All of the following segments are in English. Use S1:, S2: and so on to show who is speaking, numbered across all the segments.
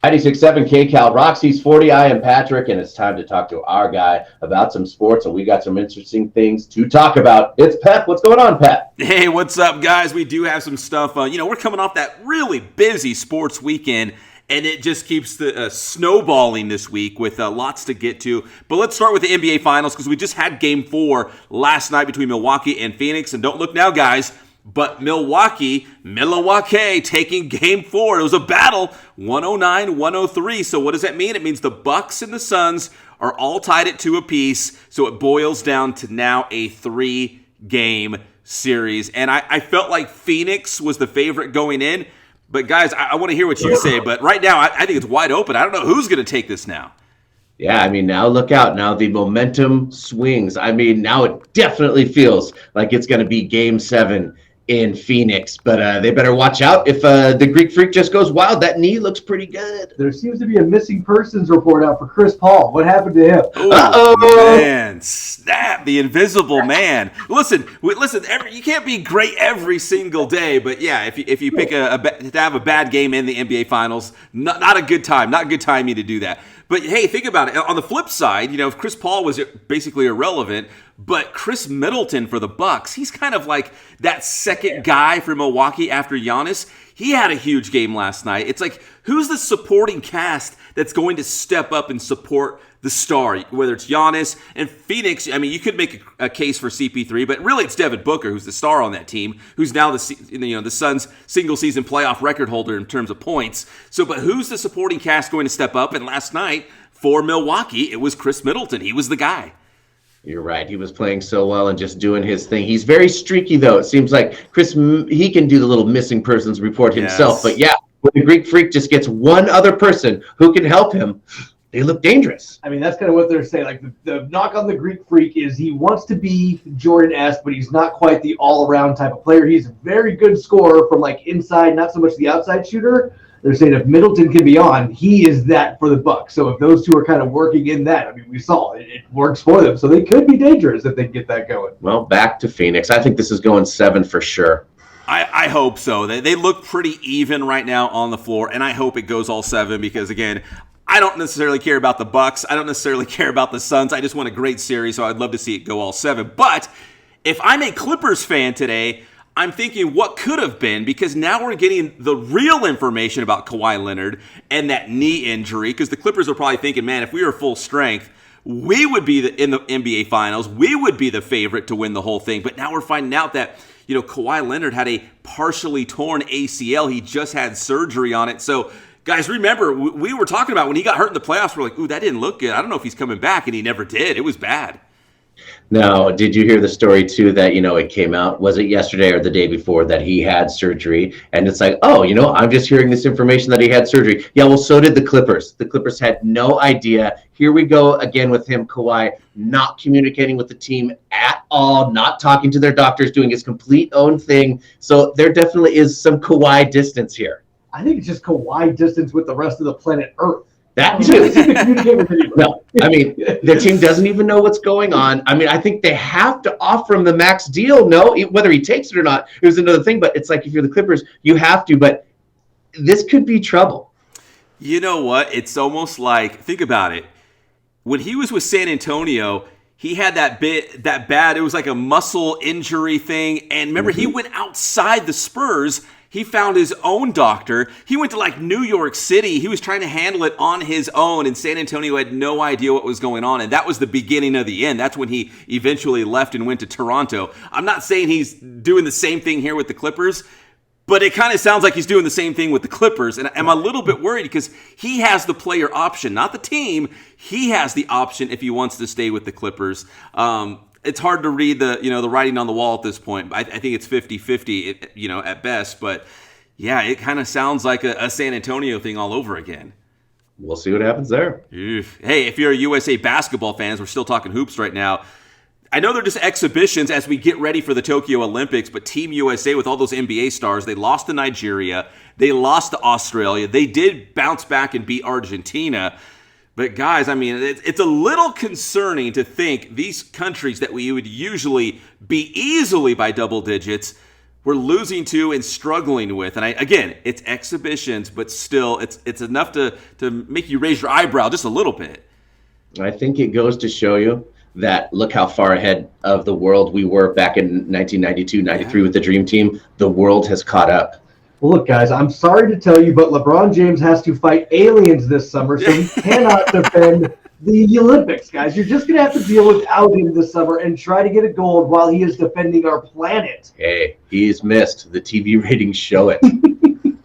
S1: 96.7 KCAL, Roxy's 40. I am Patrick, and it's time to talk to our guy about some sports, and we got some interesting things to talk about. It's Pep. What's going on, Pep?
S2: Hey, what's up, guys? We do have some stuff. We're coming off that really busy sports weekend, and it just keeps snowballing this week with lots to get to. But let's start with the NBA Finals because we just had Game 4 last night between Milwaukee and Phoenix. And don't look now, guys, but Milwaukee taking Game 4. It was a battle, 109-103. So what does that mean? It means the Bucks and the Suns are all tied at 2 apiece. So it boils down to now a 3-game series. And I felt like Phoenix was the favorite going in. But guys, I want to hear what you say. But right now, I think it's wide open. I don't know who's going to take this now.
S1: Yeah, I mean, now look out. Now the momentum swings. I mean, now it definitely feels like it's going to be Game 7 in Phoenix, but they better watch out if the Greek Freak just goes wild. That knee looks pretty good.
S3: There seems to be a missing persons report out for Chris Paul. What happened to him?
S2: Oh, man, snap, the invisible man. Listen, you can't be great every single day, but yeah, if you pick to have a bad game in the NBA Finals, not a good time, not good timing to do that. But hey, think about it. On the flip side, if Chris Paul was basically irrelevant, but Chris Middleton for the Bucks, he's kind of like that second guy for Milwaukee after Giannis. He had a huge game last night. It's like, who's the supporting cast that's going to step up and support the star, whether it's Giannis and Phoenix? I mean, you could make a case for CP3, but really it's Devin Booker who's the star on that team, who's now the Suns' single-season playoff record holder in terms of points. So, but who's the supporting cast going to step up? And last night for Milwaukee, it was Chris Middleton. He was the guy.
S1: You're right. He was playing so well and just doing his thing. He's very streaky, though. It seems like Chris, he can do the little missing persons report himself. Yes. But yeah, when the Greek Freak just gets one other person who can help him, they look dangerous.
S3: I mean, that's kind of what they're saying. Like the knock on the Greek Freak is he wants to be Jordan-esque, but he's not quite the all-around type of player. He's a very good scorer from like inside, not so much the outside shooter. They're saying if Middleton can be on, he is that for the Bucks. So if those two are kind of working in that, I mean, we saw it works for them. So they could be dangerous if they get that going.
S1: Well, back to Phoenix. I think this is going 7 for sure.
S2: I hope so. They look pretty even right now on the floor, and I hope it goes all 7 because, again, I don't necessarily care about the Bucks. I don't necessarily care about the Suns. I just want a great series, so I'd love to see it go all 7. But if I'm a Clippers fan today, I'm thinking what could have been, because now we're getting the real information about Kawhi Leonard and that knee injury, because the Clippers are probably thinking, man, if we were full strength, we would be in the NBA Finals. We would be the favorite to win the whole thing. But now we're finding out that, Kawhi Leonard had a partially torn ACL. He just had surgery on it. So, guys, remember, we were talking about when he got hurt in the playoffs, we're like, ooh, that didn't look good. I don't know if he's coming back, and he never did. It was bad.
S1: Now, did you hear the story, too, that, it came out, was it yesterday or the day before, that he had surgery? And it's like, oh, I'm just hearing this information that he had surgery. Yeah, well, so did the Clippers. The Clippers had no idea. Here we go again with him, Kawhi, not communicating with the team at all, not talking to their doctors, doing his complete own thing. So there definitely is some Kawhi distance here.
S3: I think it's just Kawhi distance with the rest of the planet Earth.
S1: That too. No, I mean, their team doesn't even know what's going on. I mean, I think they have to offer him the max deal. No, whether he takes it or not, it was another thing. But it's like if you're the Clippers, you have to. But this could be trouble.
S2: You know what? It's almost like, think about it. When he was with San Antonio, he had that bad, it was like a muscle injury thing. And remember, he went outside the Spurs. He found his own doctor. He went to like New York City. He was trying to handle it on his own, and San Antonio had no idea what was going on. And that was the beginning of the end. That's when he eventually left and went to Toronto. I'm not saying he's doing the same thing here with the Clippers, but it kind of sounds like he's doing the same thing with the Clippers. And I'm a little bit worried because he has the player option, not the team. He has the option if he wants to stay with the Clippers. It's hard to read the writing on the wall at this point. I think it's 50-50, at best. But yeah, it kind of sounds like a San Antonio thing all over again.
S1: We'll see what happens there.
S2: Oof. Hey, if you're a USA basketball fans, we're still talking hoops right now. I know they're just exhibitions as we get ready for the Tokyo Olympics, but Team USA with all those NBA stars, they lost to Nigeria, they lost to Australia, they did bounce back and beat Argentina. But guys, I mean, it's a little concerning to think these countries that we would usually be easily by double digits we're losing to and struggling with. And again, it's exhibitions, but still, it's enough to make you raise your eyebrow just a little bit.
S1: I think it goes to show you that look how far ahead of the world we were back in 1992, 93 with the Dream Team. The world has caught up.
S3: Well, look, guys, I'm sorry to tell you, but LeBron James has to fight aliens this summer, so he cannot defend the Olympics, guys. You're just going to have to deal without him this summer and try to get a gold while he is defending our planet.
S1: Hey, he's missed. The TV ratings show it.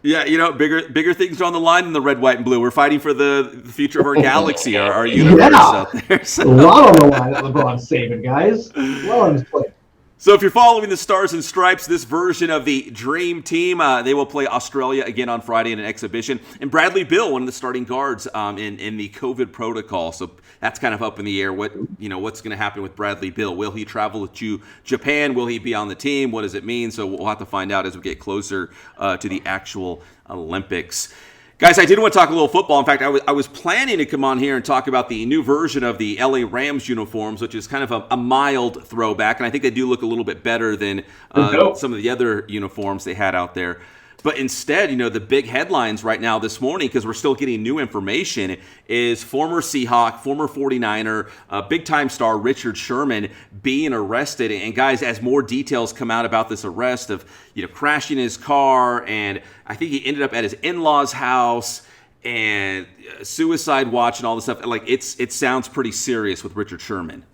S2: Yeah, bigger things are on the line than the red, white, and blue. We're fighting for the future of our galaxy, our universe out there. So.
S3: A lot on the line that LeBron's saving, guys. Well on his plate.
S2: So if you're following the Stars and Stripes, this version of the Dream Team, they will play Australia again on Friday in an exhibition. And Bradley Beal, one of the starting guards in the COVID protocol. So that's kind of up in the air. What's going to happen with Bradley Beal? Will he travel to Japan? Will he be on the team? What does it mean? So we'll have to find out as we get closer to the actual Olympics. Guys, I did want to talk a little football. In fact, I was planning to come on here and talk about the new version of the LA Rams uniforms, which is kind of a mild throwback, and I think they do look a little bit better than some of the other uniforms they had out there. But instead, the big headlines right now this morning, because we're still getting new information, is former Seahawk, former 49er, big-time star Richard Sherman being arrested. And guys, as more details come out about this arrest of, crashing his car, and I think he ended up at his in-laws' house, and suicide watch and all this stuff, it sounds pretty serious with Richard Sherman.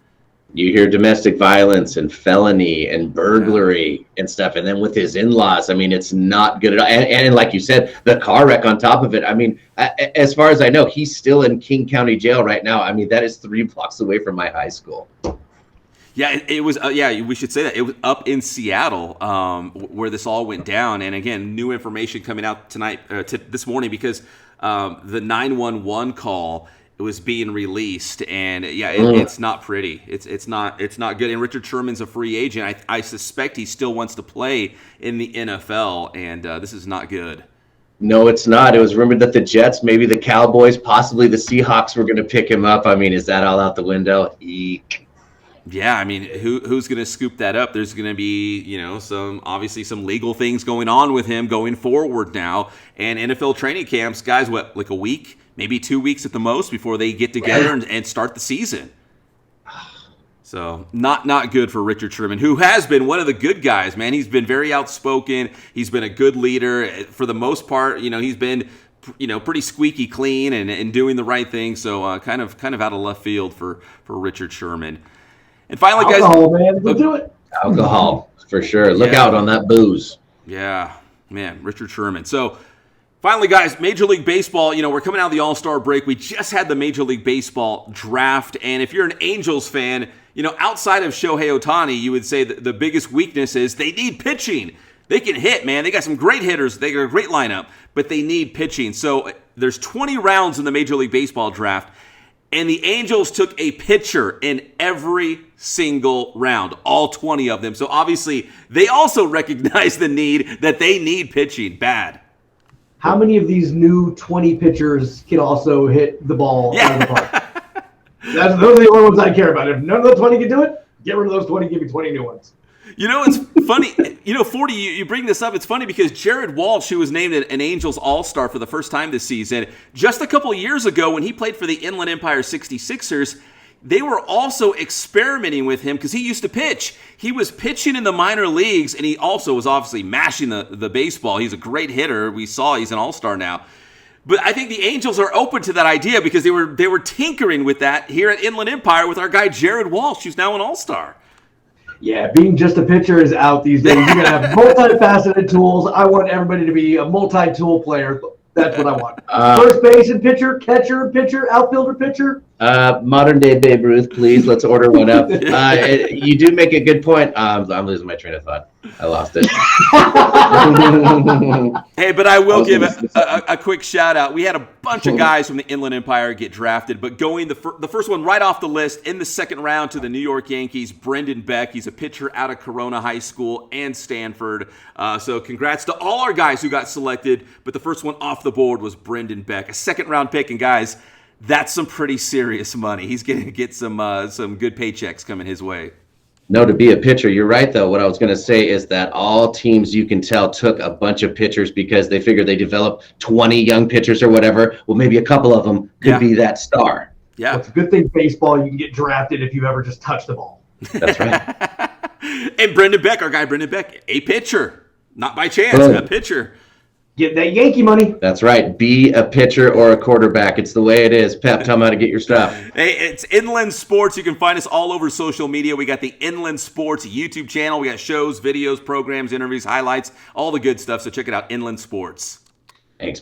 S1: You hear domestic violence and felony and burglary and stuff. And then with his in-laws, I mean, it's not good at all. And like you said, the car wreck on top of it. I mean, as far as I know, he's still in King County Jail right now. I mean, that is 3 blocks away from my high school.
S2: Yeah, it was. We should say that. It was up in Seattle where this all went down. And again, new information coming out tonight, this morning, because the 911 call was being released, and it's not pretty. It's not good. And Richard Sherman's a free agent. I suspect he still wants to play in the NFL, and this is not good.
S1: No, it's not. It was rumored that the Jets, maybe the Cowboys, possibly the Seahawks were going to pick him up. I mean, is that all out the window? Eek.
S2: Yeah, I mean, who's going to scoop that up? There's going to be, some legal things going on with him going forward now. And NFL training camps, guys, like a week? Maybe 2 weeks at the most before they get together and start the season. So not good for Richard Sherman, who has been one of the good guys, man. He's been very outspoken. He's been a good leader. For the most part, he's been pretty squeaky clean and doing the right thing. So kind of out of left field for Richard Sherman. And finally,
S3: alcohol, man. We'll do it.
S1: Alcohol, for sure. Look out on that booze.
S2: Yeah, man, Richard Sherman. So finally, guys, Major League Baseball, we're coming out of the All-Star break. We just had the Major League Baseball draft. And if you're an Angels fan, outside of Shohei Ohtani, you would say that the biggest weakness is they need pitching. They can hit, man. They got some great hitters. They got a great lineup, but they need pitching. So there's 20 rounds in the Major League Baseball draft, and the Angels took a pitcher in every single round, all 20 of them. So obviously, they also recognize the need that they need pitching bad.
S3: How many of these new 20 pitchers can also hit the ball out of the park? Those are the only ones I care about. If none of the 20 can do it, get rid of those 20, give me 20 new ones.
S2: It's funny. 40, you bring this up. It's funny because Jared Walsh, who was named an Angels All-Star for the first time this season, just a couple of years ago when he played for the Inland Empire 66ers, they were also experimenting with him because he used to pitch. He was pitching in the minor leagues, and he also was obviously mashing the baseball. He's a great hitter. We saw he's an all-star now. But I think the Angels are open to that idea because they were tinkering with that here at Inland Empire with our guy Jared Walsh, who's now an all-star.
S3: Yeah, being just a pitcher is out these days. You're going to have multifaceted tools. I want everybody to be a multi-tool player. That's what I want. First base and pitcher, catcher and pitcher, outfielder pitcher.
S1: Modern day Babe Ruth, please. Let's order one up. You do make a good point. I'm losing my train of thought. I lost it.
S2: Hey, but I will give a quick shout out. We had a bunch of guys from the Inland Empire get drafted, but going the first one right off the list in the second round to the New York Yankees, Brendan Beck. He's a pitcher out of Corona High School and Stanford. So congrats to all our guys who got selected, but the first one off the board was Brendan Beck, a second round pick. And guys, that's some pretty serious money. He's going to get some good paychecks coming his way.
S1: No, to be a pitcher, you're right, though. What I was going to say is that all teams, you can tell, took a bunch of pitchers because they figured they developed 20 young pitchers or whatever. Well, maybe a couple of them could be that star.
S2: Yeah.
S3: Well, it's a good thing baseball, you can get drafted if you ever just touch the ball.
S1: That's right.
S2: And Brendan Beck, our guy Brendan Beck, a pitcher. Not by chance, a pitcher.
S3: Get that Yankee money.
S1: That's right. Be a pitcher or a quarterback. It's the way it is. Pep, tell them how to get your stuff.
S2: Hey, it's Inland Sports. You can find us all over social media. We got the Inland Sports YouTube channel. We got shows, videos, programs, interviews, highlights, all the good stuff. So check it out, Inland Sports.
S1: Thanks.